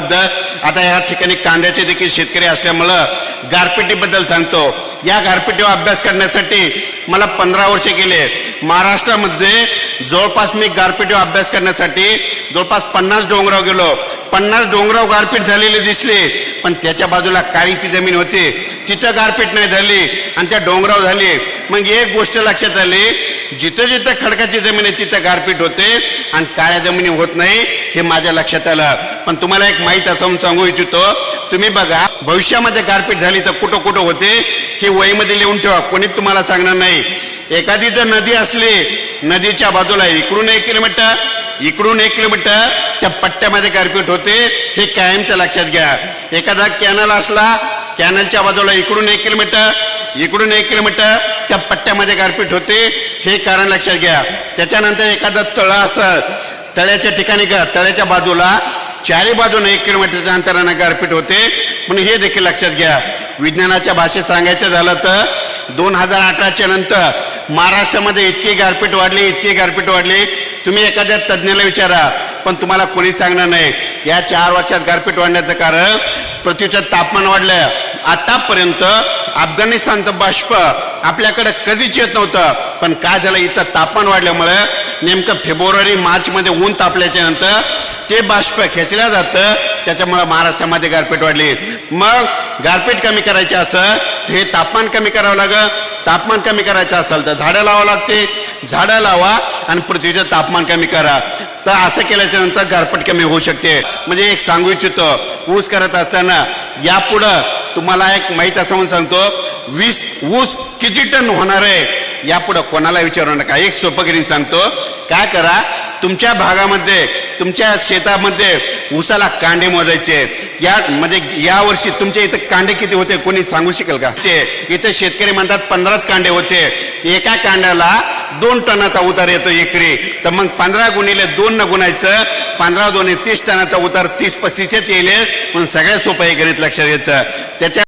बद्दल आता या ठिकाणी कांद्याचे देखील शेतकरी असल्यामुळं गारपिटीबद्दल सांगतो। या गारपिटीवर अभ्यास करण्यासाठी मला 15 वर्षे गेले। महाराष्ट्रामध्ये जवळपास मी गारपिटीवर अभ्यास करण्यासाठी जवळपास 50 डोंगराव गेलो। 50 डोंगराव गारपीट झालेले दिसले, पण त्याच्या बाजूला काळीची जमीन होती, तिथं गारपीट नाही झाली आणि त्या डोंगराव झाली। मग एक गोष्ट लक्षात आली, जिथं जिथं खडकाची जमीन आहे तिथं गारपीट होते आणि काळ्या जमिनी होत नाही, हे माझ्या लक्षात आलं। पण तुम्हाला एक माहीत असं सांगू इच्छितो, तुम्ही बघा भविष्यामध्ये गारपीट झाली तर कुठं कुठं होते हे वहीमध्ये लिहून ठेवा, कोणी तुम्हाला सांगणार नाही। एखादी जर नदी असली, नदीच्या बाजूला इकडून 1 किलोमीटर इकडून 1 किलोमीटर त्या पट्ट्यामध्ये गारपीट होते, हे कायमचं लक्षात घ्या। एखादा कॅनल असला, कॅनलच्या बाजूला इकडून 1 किलोमीटर इकडून 1 किलोमीटर त्या पट्ट्यामध्ये गारपीट होते, हे कारण लक्षात घ्या। त्याच्यानंतर एखादा तळा असं, तळ्याच्या ठिकाणी तळ्याच्या बाजूला चारी बाजूने 1 किलोमीटरच्या अंतराने गारपीट होते, म्हणून हे देखील लक्षात घ्या। विज्ञानाच्या भाषेत सांगायचं झालं तर 2018च्या नंतर महाराष्ट्रामध्ये इतकी गारपीट वाढली, तुम्ही एखाद्या तज्ज्ञाला विचारा, पण तुम्हाला कोणीच सांगणार नाही। या 4 वर्षात गारपीट वाढण्याचं कारण पृथ्वीचं तापमान वाढलं। आतापर्यंत अफगाणिस्तानचं बाष्प आपल्याकडे कधीच येत नव्हतं, पण काय झालं, इथं तापमान वाढल्यामुळे नेमकं फेब्रुवारी मार्चमध्ये ऊन तापल्याच्या नंतर ते बाष्प खेचलं जातं, त्याच्यामुळे महाराष्ट्रामध्ये गारपीट वाढली। मग गारपीट कमी करायची असं हे तापमान कमी करावं लागेल। तापमान कमी करायचं असेल तर झाडं लावावं लागते, झाडं लावा आणि पृथ्वीचं तापमान कमी करा, तर असं केल्याच्या नंतर गारपीट कमी होऊ शकते। म्हणजे एक सांगू इच्छितो, ऊस करत असताना यापुढं तुम्हाला एक माहीत असं म्हणून सांगतो, ऊस किती टन होणार आहे यापुढं कोणाला विचारू नका। एक सोपं करीन सांगतो, काय करा, तुमच्या भागामध्ये तुमच्या शेतामध्ये ऊसाला कांडे मोजायचे। या म्हणजे यावर्षी तुमच्या इथं कांडे किती होते कोणी सांगू शकेल का? इथं शेतकरी म्हणतात 15च कांडे होते, एका कांड्याला 2 टनाचा उतार येतो एकरी, तर मग 15 गुणिले 2 न गुणायचं, 15 2 30 टनाचा उतार 30-35च येईल, म्हणून सगळ्यात सोपं हे गणित लक्षात घ्यायचं। त्याच्या